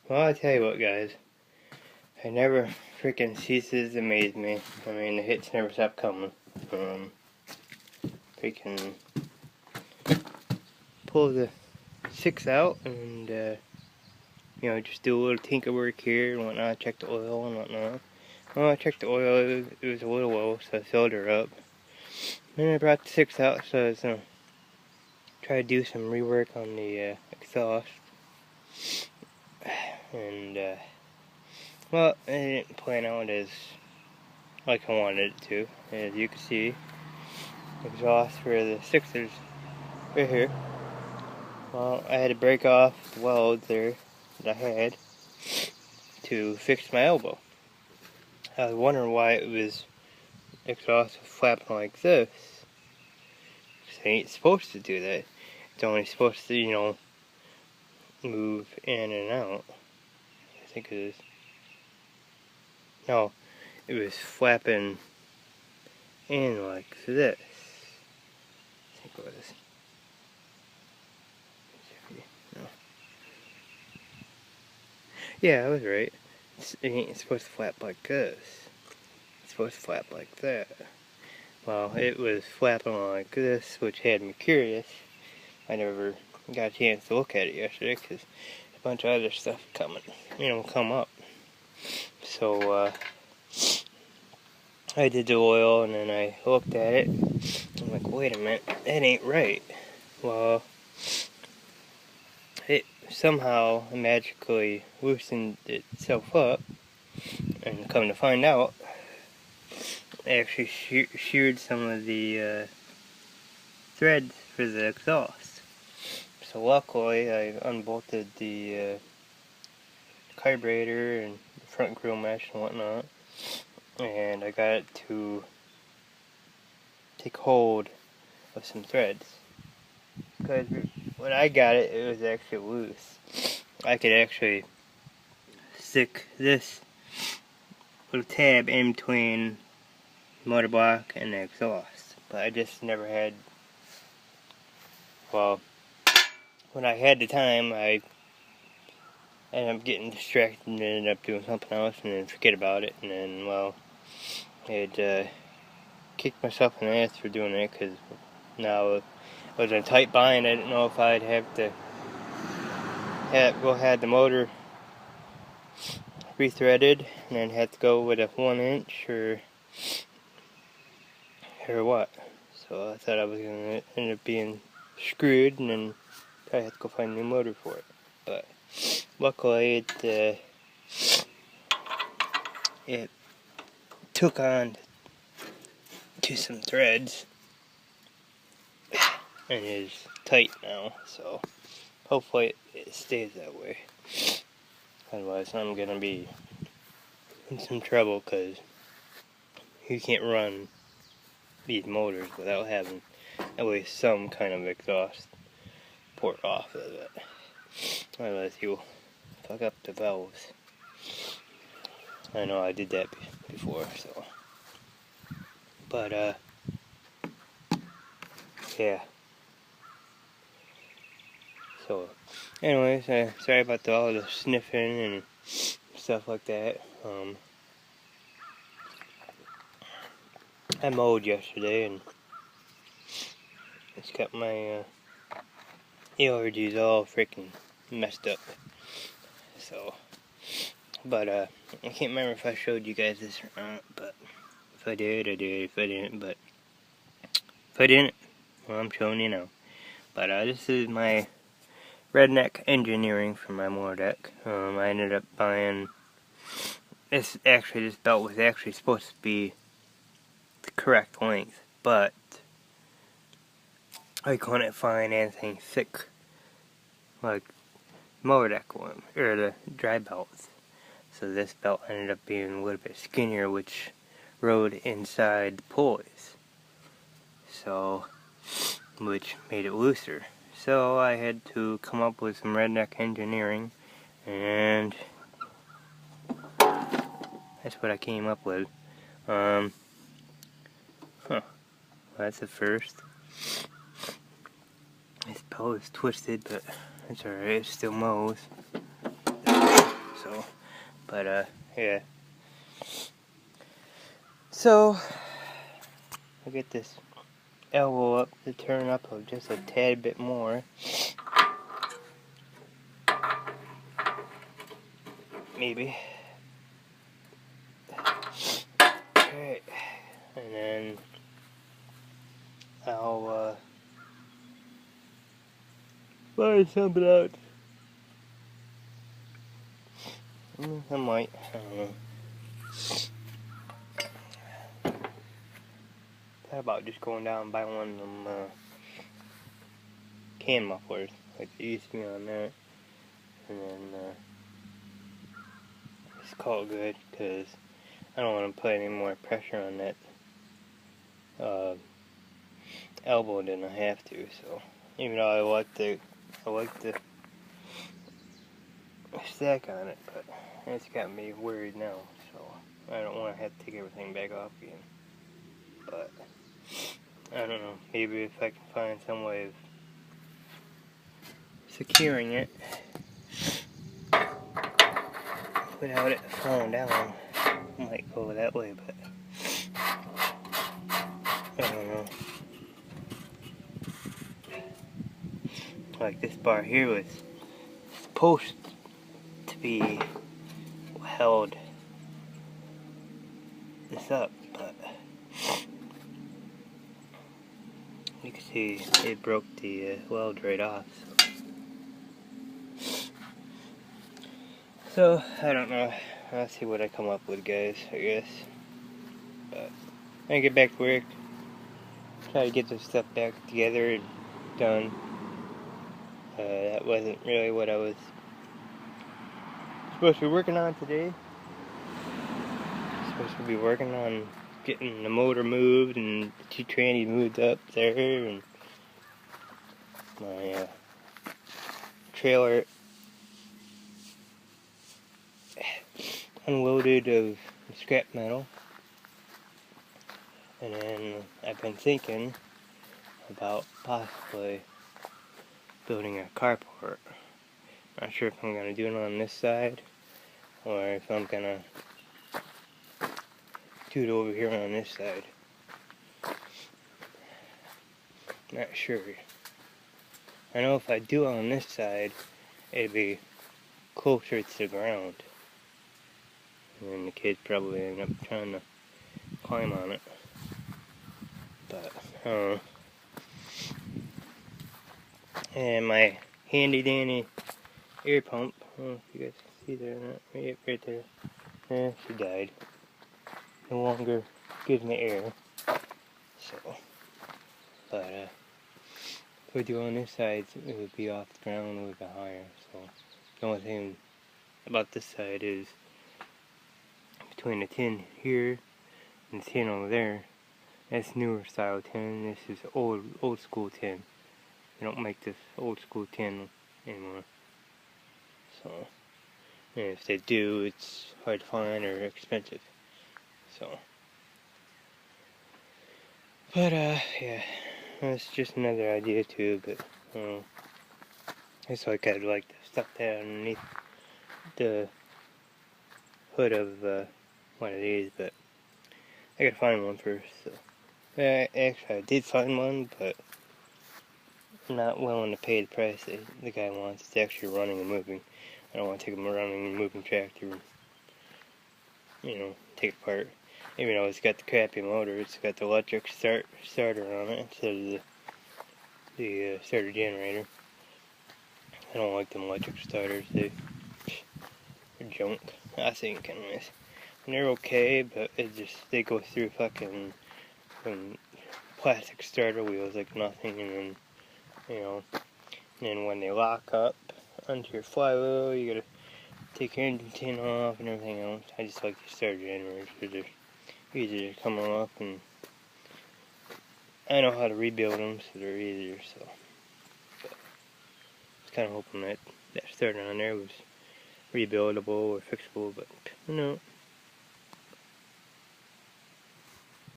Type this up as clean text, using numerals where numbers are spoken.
Well, I tell you what, guys. It never freaking ceases to amaze me. I mean, the hits never stop coming. Freaking pull the 6 out and, just do a little tinker work here and whatnot. Check the oil and whatnot. Well, I checked the oil. It was a little low, so I filled her up. Then I brought the 6 out, so I was going to try to do some rework on the exhaust. And, well, it didn't plan out as like I wanted it to. As you can see, exhaust for the 6ers right here. Well, I had to break off the welds there that I had to fix my elbow. I was wondering why it was exhaust flapping like this. It ain't supposed to do that. It's only supposed to, move in and out. I think it is. No, it was flapping in like this. I think it was. No. Yeah, I was right. It ain't supposed to flap like this. It's supposed to flap like that. Well, it was flapping like this, which had me curious. I never got a chance to look at it yesterday because a bunch of other stuff come up. So, I did the oil and then I looked at it. I'm like, wait a minute, that ain't right. Well, it somehow magically loosened itself up, and come to find out, it actually sheared some of the threads for the exhaust. So luckily, I unbolted the carburetor and the front grill mesh and whatnot, and I got it to take hold of some threads. Because when I got it, it was actually loose. I could actually stick this little tab in between the motor block and the exhaust, but I just never had. Well, when I had the time, I ended up getting distracted and ended up doing something else and then forget about it, and then, well, I'd kicked myself in the ass for doing it because now I was in a tight bind. I didn't know if I'd have to had the motor rethreaded and then had to go with a 1-inch or what. So I thought I was going to end up being screwed and then probably have to go find a new motor for it. But luckily it took on to some threads and is tight now, so hopefully it stays that way. Otherwise I'm going to be in some trouble because you can't run these motors without having at least some kind of exhaust port off of it. Otherwise you'll fuck up the valves. I know I did that before, so. But, yeah. So, anyways, sorry about all the sniffing and stuff like that. I mowed yesterday and it's got my allergies all freaking messed up. So, but I can't remember if I showed you guys this or not, but if I did, I did. If I didn't, well, I'm showing you now. But this is my Redneck Engineering for my motor deck. I ended up buying this belt was actually supposed to be the correct length, but I couldn't find anything thick like motor deck one or the dry belts. So this belt ended up being a little bit skinnier, which rode inside the pulleys. So, which made it looser. So I had to come up with some Redneck Engineering, and that's what I came up with. Well, that's the first. This belt is twisted, but it's alright, it still mows. So, but yeah. So I'll get this elbow up to turn up just a tad bit more. Maybe. Alright. And then I'll find something out. I might. I don't know. Thought about just going down and buying one of them can mufflers, like they used to be on there, and then just call it good, because I don't want to put any more pressure on that elbow than I have to. So even though I like the stack on it, but it's got me worried now. So I don't want to have to take everything back off again. But I don't know. Maybe if I can find some way of securing it without it falling down, I might go that way. But I don't know. Like this bar here was supposed to be held this up, but you can see it broke the weld right off. So I don't know. I'll see what I come up with, guys, I guess. But I get back to work, try to get this stuff back together and done. That wasn't really what I was supposed to be working on today. Supposed to be working on getting the motor moved and the two trannies moved up there, and my trailer unloaded of scrap metal. And then I've been thinking about possibly building a carport. Not sure if I'm going to do it on this side or if I'm going to do it over here on this side. Not sure. I know if I do it on this side, it'd be closer to the ground. And then the kids probably end up trying to climb on it. But, and my handy dandy air pump, I don't know if you guys can see there or not, right there. Yeah, she died. No longer gives me air. So, but if we do on this side, it would be off the ground a little bit higher. So the only thing about this side is between the tin here and the tin over there, that's newer style tin. This is old school tin. They don't make this old school tin anymore. So, and if they do, it's hard to find or expensive. So, but yeah, that's just another idea too. But it's like I'd like to stuff that underneath the hood of one of these, but I gotta find one first. So, actually, I did find one, but I'm not willing to pay the price that the guy wants. It's actually running and moving. I don't want to take a running and moving tractor, take it apart. Even though it's got the crappy motor, it's got the electric starter on it instead of the starter generator. I don't like them electric starters. They're junk, I think, anyways. And they're okay, but they go through fucking plastic starter wheels like nothing, and then, and when they lock up onto your flywheel, you gotta take your engine tin off and everything else. I just like the starter generators because they're easier to come off, and I know how to rebuild them, so they're easier. So, but I was kind of hoping that starter on there was rebuildable or fixable, but no.